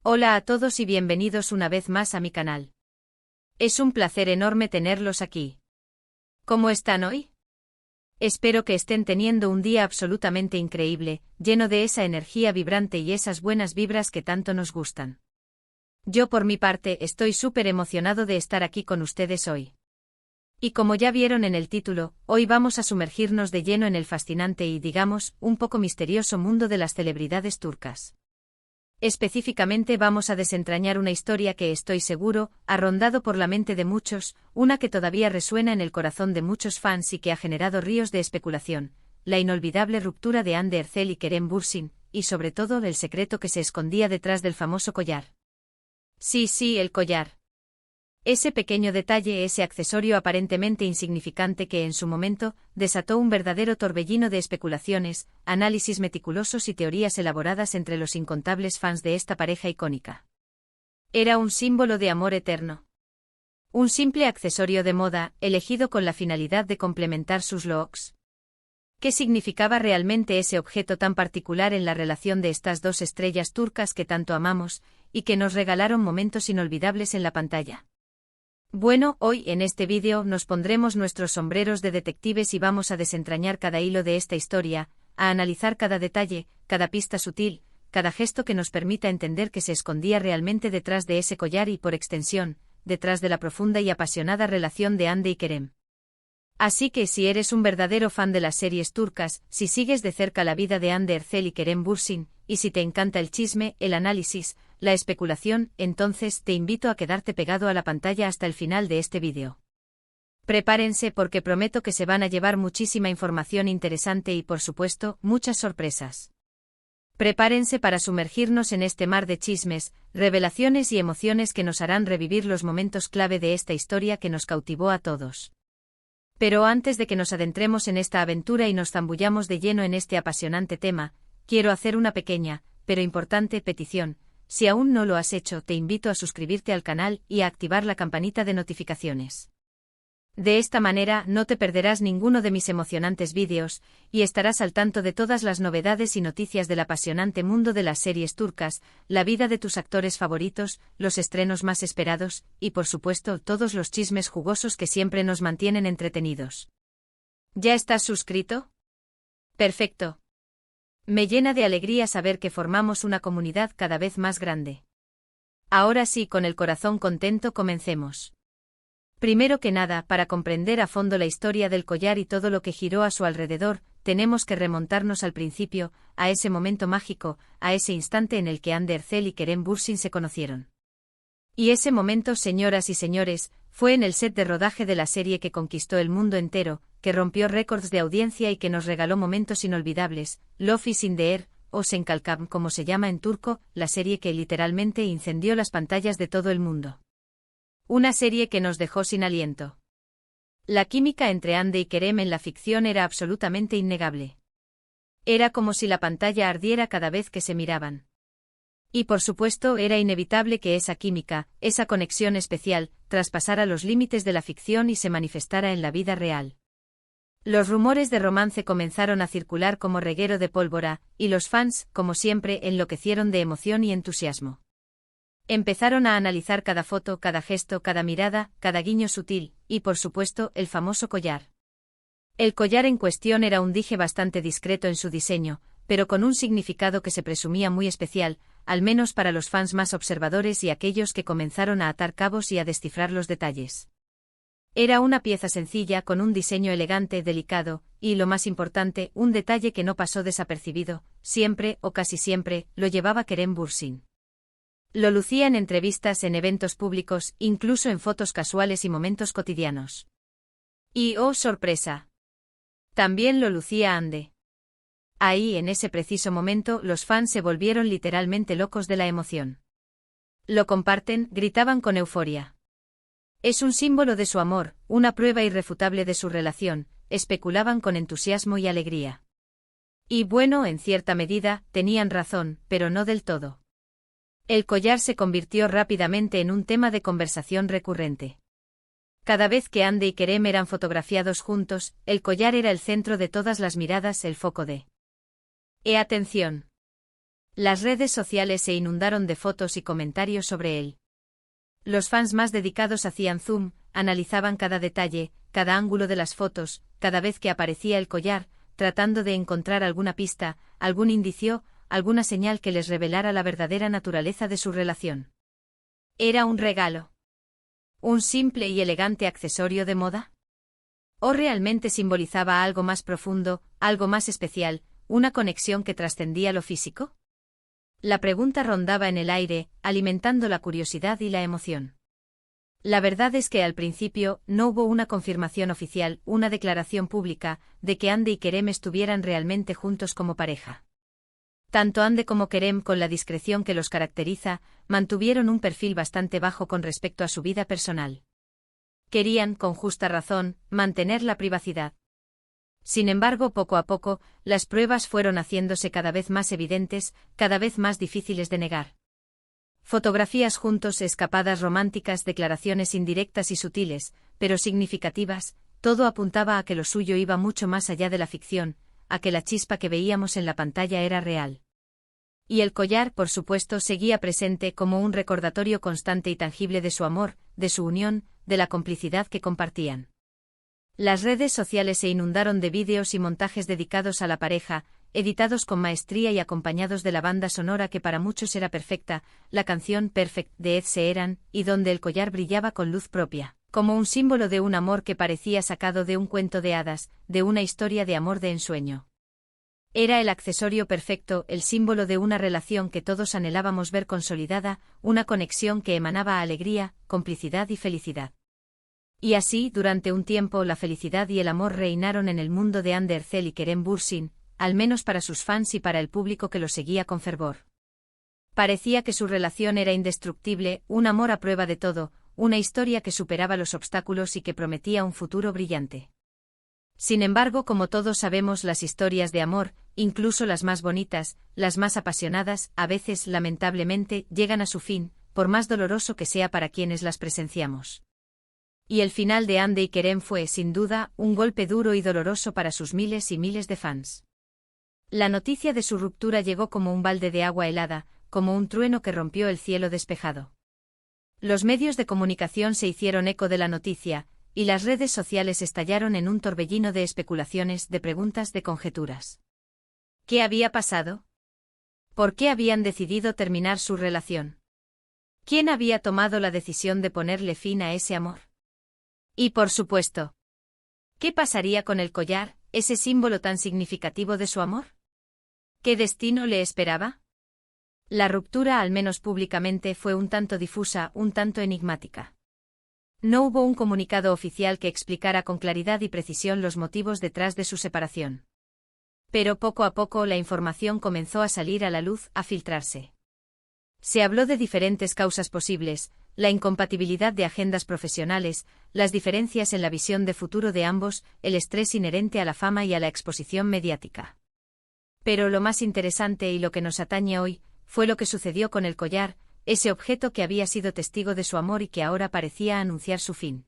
Hola a todos y bienvenidos una vez más a mi canal. Es un placer enorme tenerlos aquí. ¿Cómo están hoy? Espero que estén teniendo un día absolutamente increíble, lleno de esa energía vibrante y esas buenas vibras que tanto nos gustan. Yo por mi parte estoy súper emocionado de estar aquí con ustedes hoy. Y como ya vieron en el título, hoy vamos a sumergirnos de lleno en el fascinante y, digamos, un poco misterioso mundo de las celebridades turcas. Específicamente vamos a desentrañar una historia que estoy seguro, ha rondado por la mente de muchos, una que todavía resuena en el corazón de muchos fans y que ha generado ríos de especulación, la inolvidable ruptura de Hande Erçel y Kerem Bürsin, y sobre todo el secreto que se escondía detrás del famoso collar. Sí, el collar. Ese pequeño detalle, ese accesorio aparentemente insignificante que en su momento desató un verdadero torbellino de especulaciones, análisis meticulosos y teorías elaboradas entre los incontables fans de esta pareja icónica. Era un símbolo de amor eterno. Un simple accesorio de moda, elegido con la finalidad de complementar sus looks. ¿Qué significaba realmente ese objeto tan particular en la relación de estas dos estrellas turcas que tanto amamos, y que nos regalaron momentos inolvidables en la pantalla? Bueno, hoy en este vídeo nos pondremos nuestros sombreros de detectives y vamos a desentrañar cada hilo de esta historia, a analizar cada detalle, cada pista sutil, cada gesto que nos permita entender qué se escondía realmente detrás de ese collar y, por extensión, detrás de la profunda y apasionada relación de Hande y Kerem. Así que si eres un verdadero fan de las series turcas, si sigues de cerca la vida de Hande Erçel y Kerem Bürsin, y si te encanta el chisme, el análisis, la especulación, entonces te invito a quedarte pegado a la pantalla hasta el final de este vídeo. Prepárense porque prometo que se van a llevar muchísima información interesante y, por supuesto, muchas sorpresas. Prepárense para sumergirnos en este mar de chismes, revelaciones y emociones que nos harán revivir los momentos clave de esta historia que nos cautivó a todos. Pero antes de que nos adentremos en esta aventura y nos zambullamos de lleno en este apasionante tema, quiero hacer una pequeña, pero importante petición. Si aún no lo has hecho, te invito a suscribirte al canal y a activar la campanita de notificaciones. De esta manera no te perderás ninguno de mis emocionantes vídeos, y estarás al tanto de todas las novedades y noticias del apasionante mundo de las series turcas, la vida de tus actores favoritos, los estrenos más esperados, y por supuesto todos los chismes jugosos que siempre nos mantienen entretenidos. ¿Ya estás suscrito? Perfecto. Me llena de alegría saber que formamos una comunidad cada vez más grande. Ahora sí, con el corazón contento, comencemos. Primero que nada, para comprender a fondo la historia del collar y todo lo que giró a su alrededor, tenemos que remontarnos al principio, a ese momento mágico, a ese instante en el que Hande Erçel y Kerem Bürsin se conocieron. Y ese momento, señoras y señores, fue en el set de rodaje de la serie que conquistó el mundo entero, que rompió récords de audiencia y que nos regaló momentos inolvidables, Love is in the air, o Senkalkam como se llama en turco, la serie que literalmente incendió las pantallas de todo el mundo. Una serie que nos dejó sin aliento. La química entre Hande y Kerem en la ficción era absolutamente innegable. Era como si la pantalla ardiera cada vez que se miraban. Y por supuesto era inevitable que esa química, esa conexión especial, traspasara los límites de la ficción y se manifestara en la vida real. Los rumores de romance comenzaron a circular como reguero de pólvora, y los fans, como siempre, enloquecieron de emoción y entusiasmo. Empezaron a analizar cada foto, cada gesto, cada mirada, cada guiño sutil, y por supuesto, el famoso collar. El collar en cuestión era un dije bastante discreto en su diseño, pero con un significado que se presumía muy especial, al menos para los fans más observadores y aquellos que comenzaron a atar cabos y a descifrar los detalles. Era una pieza sencilla con un diseño elegante, delicado, y lo más importante, un detalle que no pasó desapercibido, siempre o casi siempre, lo llevaba Kerem Bürsin. Lo lucía en entrevistas, en eventos públicos, incluso en fotos casuales y momentos cotidianos. Y ¡oh sorpresa! También lo lucía Hande. Ahí, en ese preciso momento, los fans se volvieron literalmente locos de la emoción. Lo comparten, gritaban con euforia. Es un símbolo de su amor, una prueba irrefutable de su relación, especulaban con entusiasmo y alegría. Y bueno, en cierta medida, tenían razón, pero no del todo. El collar se convirtió rápidamente en un tema de conversación recurrente. Cada vez que Hande y Kerem eran fotografiados juntos, el collar era el centro de todas las miradas, el foco de atención. Las redes sociales se inundaron de fotos y comentarios sobre él. Los fans más dedicados hacían zoom, analizaban cada detalle, cada ángulo de las fotos, cada vez que aparecía el collar, tratando de encontrar alguna pista, algún indicio, alguna señal que les revelara la verdadera naturaleza de su relación. ¿Era un regalo? ¿Un simple y elegante accesorio de moda? ¿O realmente simbolizaba algo más profundo, algo más especial, una conexión que trascendía lo físico? La pregunta rondaba en el aire, alimentando la curiosidad y la emoción. La verdad es que al principio no hubo una confirmación oficial, una declaración pública, de que Ande y Kerem estuvieran realmente juntos como pareja. Tanto Ande como Kerem, con la discreción que los caracteriza, mantuvieron un perfil bastante bajo con respecto a su vida personal. Querían, con justa razón, mantener la privacidad. Sin embargo, poco a poco, las pruebas fueron haciéndose cada vez más evidentes, cada vez más difíciles de negar. Fotografías juntos, escapadas románticas, declaraciones indirectas y sutiles, pero significativas, todo apuntaba a que lo suyo iba mucho más allá de la ficción, a que la chispa que veíamos en la pantalla era real. Y el collar, por supuesto, seguía presente como un recordatorio constante y tangible de su amor, de su unión, de la complicidad que compartían. Las redes sociales se inundaron de vídeos y montajes dedicados a la pareja, editados con maestría y acompañados de la banda sonora que para muchos era perfecta, la canción Perfect de Ed Sheeran, y donde el collar brillaba con luz propia, como un símbolo de un amor que parecía sacado de un cuento de hadas, de una historia de amor de ensueño. Era el accesorio perfecto, el símbolo de una relación que todos anhelábamos ver consolidada, una conexión que emanaba alegría, complicidad y felicidad. Y así, durante un tiempo, la felicidad y el amor reinaron en el mundo de Hande Erçel y Kerem Bürsin, al menos para sus fans y para el público que los seguía con fervor. Parecía que su relación era indestructible, un amor a prueba de todo, una historia que superaba los obstáculos y que prometía un futuro brillante. Sin embargo, como todos sabemos, las historias de amor, incluso las más bonitas, las más apasionadas, a veces, lamentablemente, llegan a su fin, por más doloroso que sea para quienes las presenciamos. Y el final de Hande y Kerem fue, sin duda, un golpe duro y doloroso para sus miles y miles de fans. La noticia de su ruptura llegó como un balde de agua helada, como un trueno que rompió el cielo despejado. Los medios de comunicación se hicieron eco de la noticia, y las redes sociales estallaron en un torbellino de especulaciones, de preguntas, de conjeturas. ¿Qué había pasado? ¿Por qué habían decidido terminar su relación? ¿Quién había tomado la decisión de ponerle fin a ese amor? Y por supuesto, ¿qué pasaría con el collar, ese símbolo tan significativo de su amor? ¿Qué destino le esperaba? La ruptura, al menos públicamente, fue un tanto difusa, un tanto enigmática. No hubo un comunicado oficial que explicara con claridad y precisión los motivos detrás de su separación. Pero poco a poco la información comenzó a salir a la luz, a filtrarse. Se habló de diferentes causas posibles, la incompatibilidad de agendas profesionales, las diferencias en la visión de futuro de ambos, el estrés inherente a la fama y a la exposición mediática. Pero lo más interesante y lo que nos atañe hoy, fue lo que sucedió con el collar, ese objeto que había sido testigo de su amor y que ahora parecía anunciar su fin.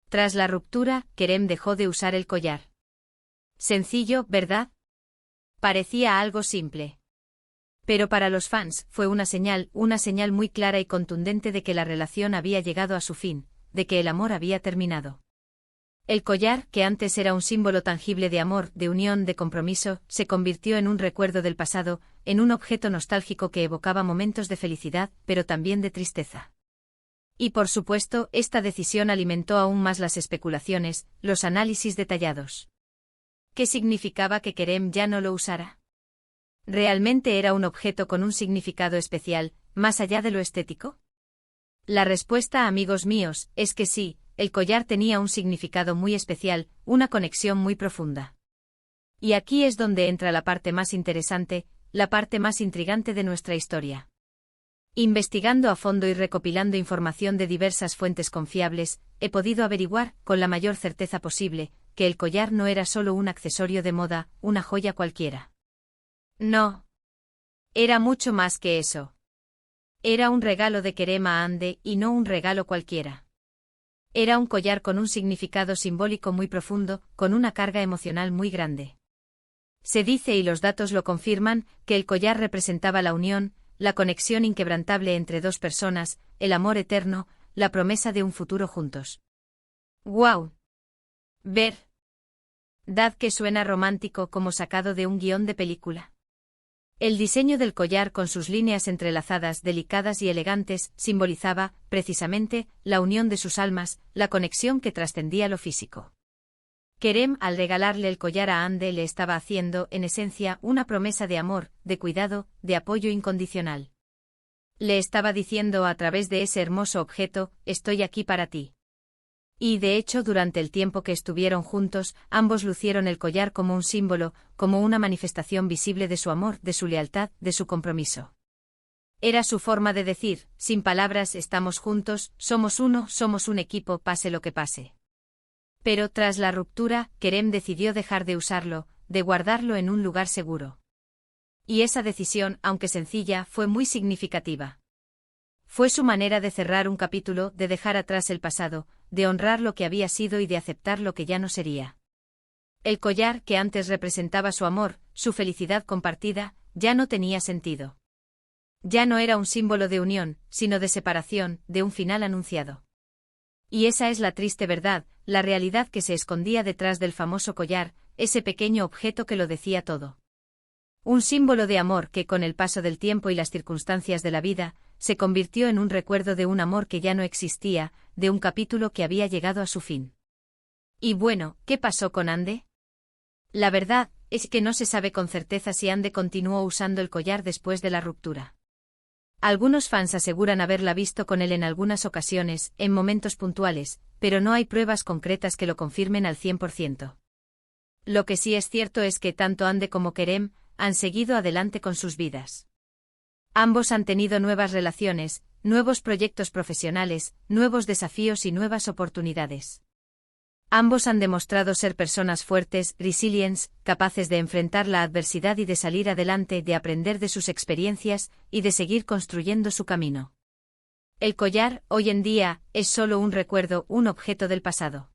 Tras la ruptura, Kerem dejó de usar el collar. Sencillo, ¿verdad? Parecía algo simple. Pero para los fans, fue una señal muy clara y contundente de que la relación había llegado a su fin, de que el amor había terminado. El collar, que antes era un símbolo tangible de amor, de unión, de compromiso, se convirtió en un recuerdo del pasado, en un objeto nostálgico que evocaba momentos de felicidad, pero también de tristeza. Y por supuesto, esta decisión alimentó aún más las especulaciones, los análisis detallados. ¿Qué significaba que Kerem ya no lo usara? ¿Realmente era un objeto con un significado especial, más allá de lo estético? La respuesta, amigos míos, es que sí. El collar tenía un significado muy especial, una conexión muy profunda. Y aquí es donde entra la parte más interesante, la parte más intrigante de nuestra historia. Investigando a fondo y recopilando información de diversas fuentes confiables, he podido averiguar, con la mayor certeza posible, que el collar no era solo un accesorio de moda, una joya cualquiera. No. Era mucho más que eso. Era un regalo de Kerem a Hande, y no un regalo cualquiera. Era un collar con un significado simbólico muy profundo, con una carga emocional muy grande. Se dice y los datos lo confirman, que el collar representaba la unión, la conexión inquebrantable entre dos personas, el amor eterno, la promesa de un futuro juntos. ¡Guau! ¿Verdad que suena romántico como sacado de un guión de película? El diseño del collar con sus líneas entrelazadas, delicadas y elegantes, simbolizaba, precisamente, la unión de sus almas, la conexión que trascendía lo físico. Kerem, al regalarle el collar a Hande, le estaba haciendo, en esencia, una promesa de amor, de cuidado, de apoyo incondicional. Le estaba diciendo a través de ese hermoso objeto, estoy aquí para ti. Y de hecho, durante el tiempo que estuvieron juntos, ambos lucieron el collar como un símbolo, como una manifestación visible de su amor, de su lealtad, de su compromiso. Era su forma de decir, sin palabras, estamos juntos, somos uno, somos un equipo, pase lo que pase. Pero tras la ruptura, Kerem decidió dejar de usarlo, de guardarlo en un lugar seguro. Y esa decisión, aunque sencilla, fue muy significativa. Fue su manera de cerrar un capítulo, de dejar atrás el pasado, de honrar lo que había sido y de aceptar lo que ya no sería. El collar, que antes representaba su amor, su felicidad compartida, ya no tenía sentido. Ya no era un símbolo de unión, sino de separación, de un final anunciado. Y esa es la triste verdad, la realidad que se escondía detrás del famoso collar, ese pequeño objeto que lo decía todo. Un símbolo de amor que, con el paso del tiempo y las circunstancias de la vida, se convirtió en un recuerdo de un amor que ya no existía, de un capítulo que había llegado a su fin. Y bueno, ¿qué pasó con Hande? La verdad es que no se sabe con certeza si Hande continuó usando el collar después de la ruptura. Algunos fans aseguran haberla visto con él en algunas ocasiones, en momentos puntuales, pero no hay pruebas concretas que lo confirmen al 100%. Lo que sí es cierto es que tanto Hande como Kerem han seguido adelante con sus vidas. Ambos han tenido nuevas relaciones, nuevos proyectos profesionales, nuevos desafíos y nuevas oportunidades. Ambos han demostrado ser personas fuertes, resilientes, capaces de enfrentar la adversidad y de salir adelante, de aprender de sus experiencias y de seguir construyendo su camino. El collar, hoy en día, es solo un recuerdo, un objeto del pasado.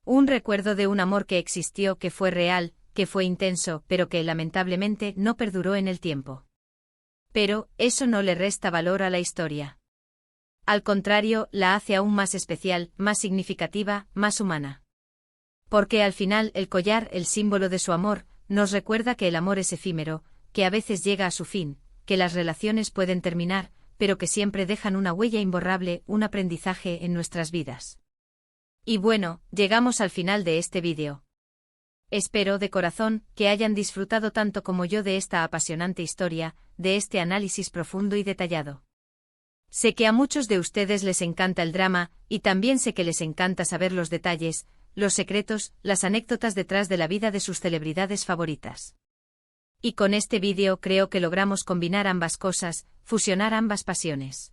Un recuerdo de un amor que existió, que fue real, que fue intenso, pero que lamentablemente no perduró en el tiempo. Pero eso no le resta valor a la historia. Al contrario, la hace aún más especial, más significativa, más humana. Porque al final el collar, el símbolo de su amor, nos recuerda que el amor es efímero, que a veces llega a su fin, que las relaciones pueden terminar, pero que siempre dejan una huella imborrable, un aprendizaje en nuestras vidas. Y bueno, llegamos al final de este vídeo. Espero de corazón que hayan disfrutado tanto como yo de esta apasionante historia, de este análisis profundo y detallado. Sé que a muchos de ustedes les encanta el drama, y también sé que les encanta saber los detalles, los secretos, las anécdotas detrás de la vida de sus celebridades favoritas. Y con este vídeo creo que logramos combinar ambas cosas, fusionar ambas pasiones.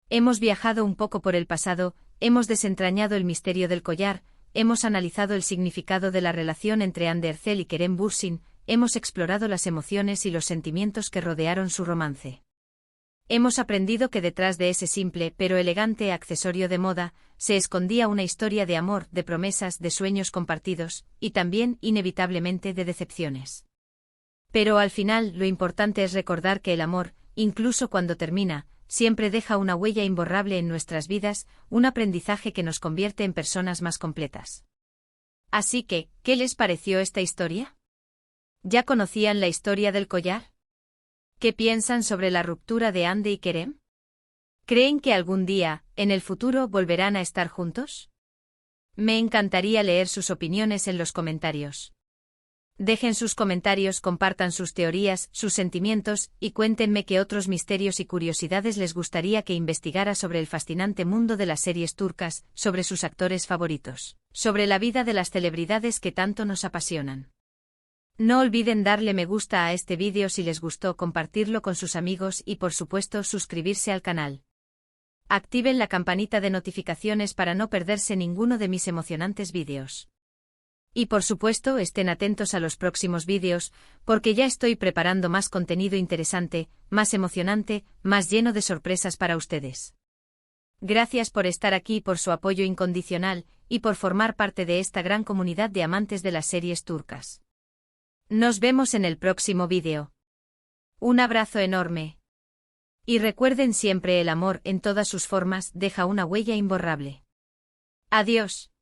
Hemos viajado un poco por el pasado, hemos desentrañado el misterio del collar, hemos analizado el significado de la relación entre Hande Erçel y Kerem Bürsin, hemos explorado las emociones y los sentimientos que rodearon su romance. Hemos aprendido que detrás de ese simple pero elegante accesorio de moda, se escondía una historia de amor, de promesas, de sueños compartidos, y también, inevitablemente, de decepciones. Pero al final, lo importante es recordar que el amor, incluso cuando termina, siempre deja una huella imborrable en nuestras vidas, un aprendizaje que nos convierte en personas más completas. Así que, ¿qué les pareció esta historia? ¿Ya conocían la historia del collar? ¿Qué piensan sobre la ruptura de Hande y Kerem? ¿Creen que algún día, en el futuro, volverán a estar juntos? Me encantaría leer sus opiniones en los comentarios. Dejen sus comentarios, compartan sus teorías, sus sentimientos, y cuéntenme qué otros misterios y curiosidades les gustaría que investigara sobre el fascinante mundo de las series turcas, sobre sus actores favoritos, sobre la vida de las celebridades que tanto nos apasionan. No olviden darle me gusta a este vídeo si les gustó, compartirlo con sus amigos y por supuesto suscribirse al canal. Activen la campanita de notificaciones para no perderse ninguno de mis emocionantes vídeos. Y por supuesto estén atentos a los próximos vídeos, porque ya estoy preparando más contenido interesante, más emocionante, más lleno de sorpresas para ustedes. Gracias por estar aquí, por su apoyo incondicional, y por formar parte de esta gran comunidad de amantes de las series turcas. Nos vemos en el próximo vídeo. Un abrazo enorme. Y recuerden siempre el amor en todas sus formas deja una huella imborrable. Adiós.